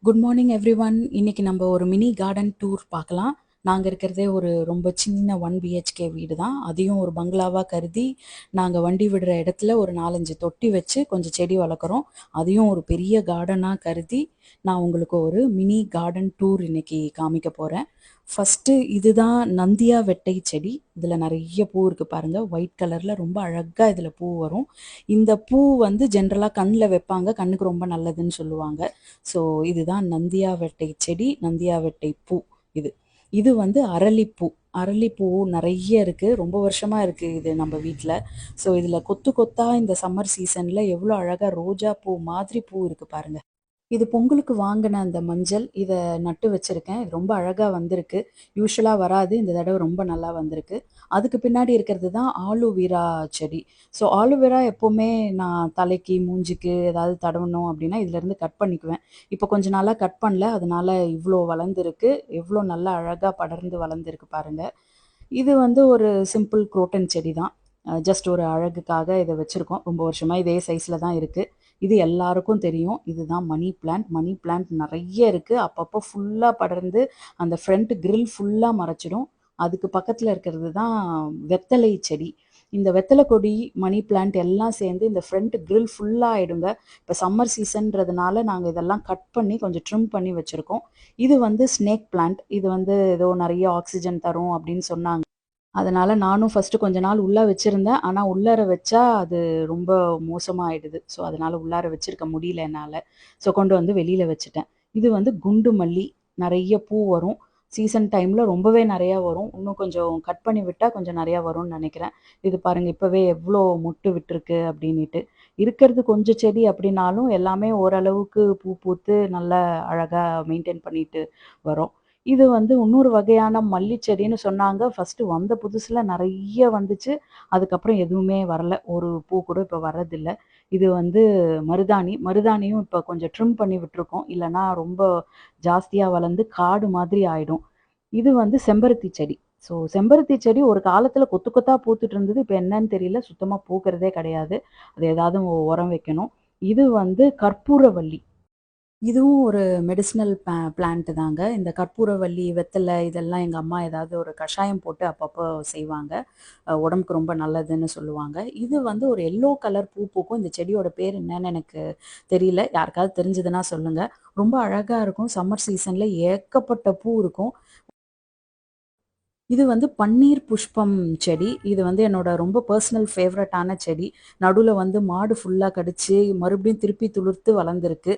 Good morning everyone. இன்னைக்கு நம்ம ஒரு மினி கார்டன் டூர் பார்க்கலாம். நாங்கள் இருக்கிறதே ஒரு ரொம்ப சின்ன 1 BHK வீடு தான். அதையும் ஒரு பங்களாவாக கருதி நாங்கள் வண்டி விடுற இடத்துல ஒரு 4-5 தொட்டி வச்சு கொஞ்சம் செடி வளர்க்குறோம். அதையும் ஒரு பெரிய கார்டனாக கருதி நான் உங்களுக்கு ஒரு மினி கார்டன் டூர் இன்னைக்கு காமிக்க போகிறேன். ஃபஸ்ட்டு இதுதான் நந்தியா வெட்டை செடி. இதில் நிறைய பூ இருக்குது பாருங்கள். ஒயிட் கலரில் ரொம்ப அழகாக இதில் பூ வரும். இந்த பூ வந்து ஜென்ரலாக கண்ணில் வைப்பாங்க, கண்ணுக்கு ரொம்ப நல்லதுன்னு சொல்லுவாங்க. ஸோ இதுதான் நந்தியா வெட்டை செடி, நந்தியா வெட்டை பூ. இது இது வந்து அரளிப்பூ. அரளிப்பூ நிறைய இருக்குது, ரொம்ப வருஷமாக இருக்குது இது நம்ம வீட்டில். ஸோ இதில் கொத்து கொத்தாக இந்த சம்மர் சீசனில் எவ்வளோ அழகாக ரோஜா பூ மாதிரி பூ இருக்குது பாருங்கள். இது பொங்கலுக்கு வாங்கின அந்த மஞ்சள், இதை நட்டு வச்சுருக்கேன். இது ரொம்ப அழகாக வந்திருக்கு. யூஸ்வலாக வராது, இந்த தடவை ரொம்ப நல்லா வந்திருக்கு. அதுக்கு பின்னாடி இருக்கிறது தான் ஆலோவேரா செடி. ஸோ ஆலோவேரா எப்போவுமே நான் தலைக்கு மூஞ்சிக்கு ஏதாவது தடவணும் அப்படின்னா இதுலேருந்து கட் பண்ணிக்குவேன். இப்போ கொஞ்ச நாளாக கட் பண்ணல, அதனால இவ்வளோ வளர்ந்துருக்கு. எவ்வளோ நல்லா அழகாக படர்ந்து வளர்ந்துருக்கு பாருங்கள். இது வந்து ஒரு சிம்பிள் குரோட்டன் செடி தான். ஜஸ்ட் ஒரு அழகுக்காக இதை வச்சுருக்கோம். ரொம்ப வருஷமாக இதே சைஸில் தான் இருக்குது. இது எல்லாருக்கும் தெரியும். இதுதான் மணி பிளான்ட். மணி பிளான்ட் நிறைய இருக்குது. அப்பப்போ ஃபுல்லாக படர்ந்து அந்த ஃப்ரண்ட் கிரில் ஃபுல்லாக மறைச்சிடும். அதுக்கு பக்கத்தில் இருக்கிறது தான் வெத்தலை செடி. இந்த வெத்தலை கொடி, மணி பிளான்ட் எல்லாம் சேர்ந்து இந்த ஃப்ரண்ட் கிரில் ஃபுல்லாக ஆகிடுங்க. இப்போ சம்மர் சீசன்றதுனால நாங்கள் இதெல்லாம் கட் பண்ணி கொஞ்சம் ட்ரிம் பண்ணி வச்சுருக்கோம். இது வந்து ஸ்னேக் பிளான்ட். இது வந்து ஏதோ நிறைய ஆக்சிஜன் தரும் அப்படின்னு சொன்னாங்க. அதனால நானும் ஃபஸ்ட்டு கொஞ்ச நாள் உள்ள வச்சிருந்தேன். ஆனா உள்ளார வச்சா அது ரொம்ப மோசமாயிடுது. ஸோ அதனால உள்ளார வச்சிருக்க முடியல என்னால. ஸோ கொண்டு வந்து வெளியில வச்சுட்டேன். இது வந்து குண்டு மல்லி. நெறைய பூ வரும். சீசன் டைம்ல ரொம்பவே நெறையா வரும். இன்னும் கொஞ்சம் கட் பண்ணி விட்டா கொஞ்சம் நெறையா வரும்னு நெனைக்கிறேன். இது பாருங்க இப்பவே எவ்ளோ மொட்டு விட்டுருக்கு அப்டின்னிட்டு. இருக்கிறது கொஞ்சம் செடி அப்டின்னாலும் எல்லாமே ஓரளவுக்கு பூ பூத்து நல்லா அழகா மெயின்டெயின் பண்ணிட்டு வரோம். இது வந்து இன்னொரு வகையான மல்லி செடின்னு சொன்னாங்க. ஃபர்ஸ்ட்டு வந்த புதுசுல நெறைய வந்துச்சு. அதுக்கப்புறம் எதுவுமே வரல. ஒரு பூ கூட இப்ப வர்றதில்ல. இது வந்து மருதாணி. மருதாணியும் இப்ப கொஞ்சம் ட்ரிம் பண்ணி விட்டுருக்கோம். இல்லன்னா ரொம்ப ஜாஸ்தியா வளர்ந்து காடு மாதிரி ஆயிடும். இது வந்து செம்பருத்தி செடி. ஸோ செம்பருத்தி செடி ஒரு காலத்துல கொத்து கொத்தா பூத்துட்டு இருந்தது. இப்ப என்னன்னு தெரியல. சுத்தமா பூக்கிறதே கிடையாது. அது ஏதாவது உரம் வைக்கணும். இது வந்து கற்பூரவள்ளி. இதுவும் ஒரு மெடிசினல் பிளான்ட் தாங்க. இந்த கற்பூரவள்ளி, வெத்தலை இதெல்லாம் எங்க அம்மா ஏதாவது ஒரு கஷாயம் போட்டு அப்பப்போ செய்வாங்க. உடம்புக்கு ரொம்ப நல்லதுன்னு சொல்லுவாங்க. இது வந்து ஒரு எல்லோ கலர் பூ பூக்கும். இந்த செடியோட பேர் என்னன்னு எனக்கு தெரியல. யாருக்காவது தெரிஞ்சதுன்னா சொல்லுங்க. ரொம்ப அழகா இருக்கும். சம்மர் சீசன்ல ஏகப்பட்ட பூ இருக்கும். இது வந்து பன்னீர் புஷ்பம் செடி. இது வந்து என்னோட ரொம்ப பர்சனல் ஃபேவரட்டான செடி. நடுவுல வந்து மாடு ஃபுல்லா கடிச்சு, மறுபடியும் திருப்பி துளிர்த்து வளர்ந்துருக்கு.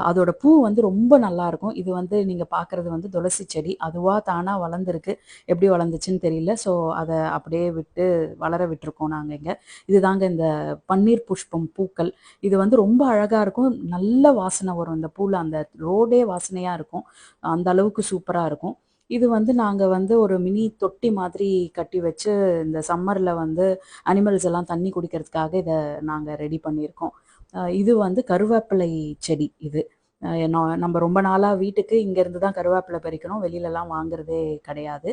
அதோட பூ வந்து ரொம்ப நல்லாயிருக்கும். இது வந்து நீங்க பார்க்குறது வந்து துளசி செடி. அதுவா தானா வளர்ந்துருக்கு. எப்படி வளர்ந்துச்சுன்னு தெரியல. ஸோ அத அப்படியே விட்டு வளர விட்டுருக்கோம் நாங்க இங்க. இதுதாங்க இந்த பன்னீர் புஷ்பம் பூக்கள். இது வந்து ரொம்ப அழகா இருக்கும். நல்ல வாசனை வரும் இந்த பூல. அந்த ரோடே வாசனையா இருக்கும். அந்த அளவுக்கு சூப்பரா இருக்கும். இது வந்து நாங்க வந்து ஒரு மினி தொட்டி மாதிரி கட்டி வச்சு, இந்த சம்மர்ல வந்து அனிமல்ஸ் எல்லாம் தண்ணி குடிக்கிறதுக்காக இத நாங்க ரெடி பண்ணியிருக்கோம். இது வந்து கருவேப்பிலை செடி இது. நம்ம ரொம்ப நாளா வீட்டுக்கு இங்கேருந்து தான் கருவேப்பிலை பறிக்கிறோம். வெளியிலலாம் வாங்குறதே கிடையாது.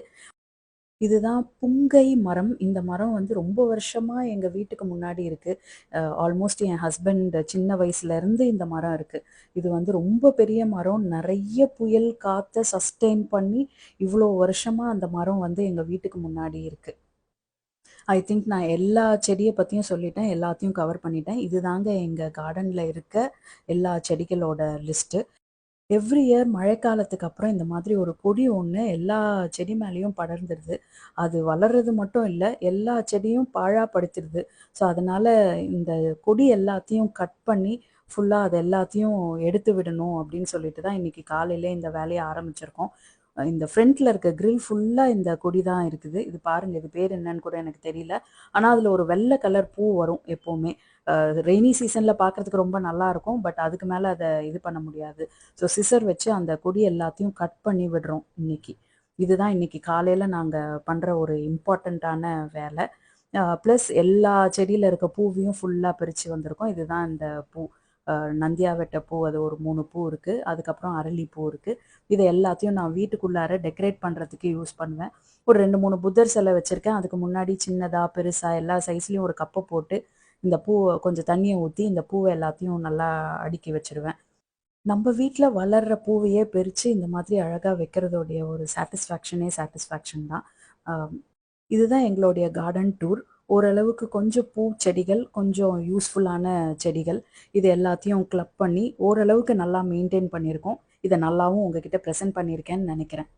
இதுதான் புங்கை மரம். இந்த மரம் வந்து ரொம்ப வருஷமா எங்க வீட்டுக்கு முன்னாடி இருக்கு. ஆல்மோஸ்ட் என் ஹஸ்பண்ட் சின்ன வயசுலேருந்து இந்த மரம் இருக்கு. இது வந்து ரொம்ப பெரிய மரம். நெறைய புயல், காத்த சஸ்டெயின் பண்ணி இவ்வளோ வருஷமா அந்த மரம் வந்து எங்க வீட்டுக்கு முன்னாடி இருக்கு. ஐ திங்க் நான் எல்லா செடிய பத்தியும் சொல்லிட்டேன். எல்லாத்தையும் கவர் பண்ணிட்டேன். இதுதாங்க எங்க கார்டன்ல இருக்க எல்லா செடிகளோட லிஸ்ட்டு. எவ்ரி இயர் மழைக்காலத்துக்கு அப்புறம் இந்த மாதிரி ஒரு கொடி ஒன்று எல்லா செடி மேலேயும் படர்ந்துடுது. அது வளர்றது மட்டும் இல்லை, எல்லா செடியும் பாழாப்படுத்திடுது. ஸோ அதனால இந்த கொடி எல்லாத்தையும் கட் பண்ணி ஃபுல்லாக அது எல்லாத்தையும் எடுத்து விடணும் அப்படின்னு சொல்லிட்டு தான் இன்னைக்கு காலையிலே இந்த வேலையை ஆரம்பிச்சிருக்கோம். இந்த ஃப்ரண்ட்ல இருக்க கிரில் ஃபுல்லாக இந்த கொடி தான் இருக்குது. இது பாருங்க, இது பேர் என்னன்னு கூட எனக்கு தெரியல. ஆனால் அதில் ஒரு வெள்ளை கலர் பூ வரும் எப்போவுமே. ரெய்னி சீசனில் பார்க்குறதுக்கு ரொம்ப நல்லா இருக்கும். பட் அதுக்கு மேலே அதை இது பண்ண முடியாது. ஸோ சிசர் வச்சு அந்த கொடி எல்லாத்தையும் கட் பண்ணி விடுறோம் இன்னைக்கு. இதுதான் இன்னைக்கு காலையில் நாங்கள் பண்ணுற ஒரு இம்பார்ட்டண்ட்டான வேலை. ப்ளஸ் எல்லா செடியில் இருக்க பூவையும் ஃபுல்லாக பிரித்து வந்திருக்கோம். இதுதான் இந்த பூ. நந்தியாவட்ட பூ, அது ஒரு 3 பூ இருக்குது. அதுக்கப்புறம் அரளி பூ இருக்குது. இதை எல்லாத்தையும் நான் வீட்டுக்குள்ளார டெக்கரேட் பண்ணுறதுக்கு யூஸ் பண்ணுவேன். ஒரு 2-3 புத்தர் சிலை வச்சுருக்கேன். அதுக்கு முன்னாடி சின்னதாக பெருசாக எல்லா சைஸ்லேயும் ஒரு கப்பை போட்டு இந்த பூவை கொஞ்சம் தண்ணியை ஊற்றி இந்த பூவை எல்லாத்தையும் நல்லா அடுக்கி வச்சுருவேன். நம்ம வீட்ல வளர்ற பூவையே பறிச்சு இந்த மாதிரி அழகா வைக்கிறதோடைய ஒரு சாட்டிஸ்ஃபேக்ஷன் தான். அ இதுதான் எங்களுடைய கார்டன் டூர். ஓரளவுக்கு கொஞ்சம் பூச்செடிகள், கொஞ்சம் யூஸ்ஃபுல்லான செடிகள், இது எல்லாத்தையும் கிளப் பண்ணி ஓரளவுக்கு நல்லா மெயின்டெயின் பண்ணியிருக்கோம். இத நல்லாவும் உங்ககிட்ட பிரசன்ட் பண்ணியிருக்கேன்னு நெனைக்கிறேன்.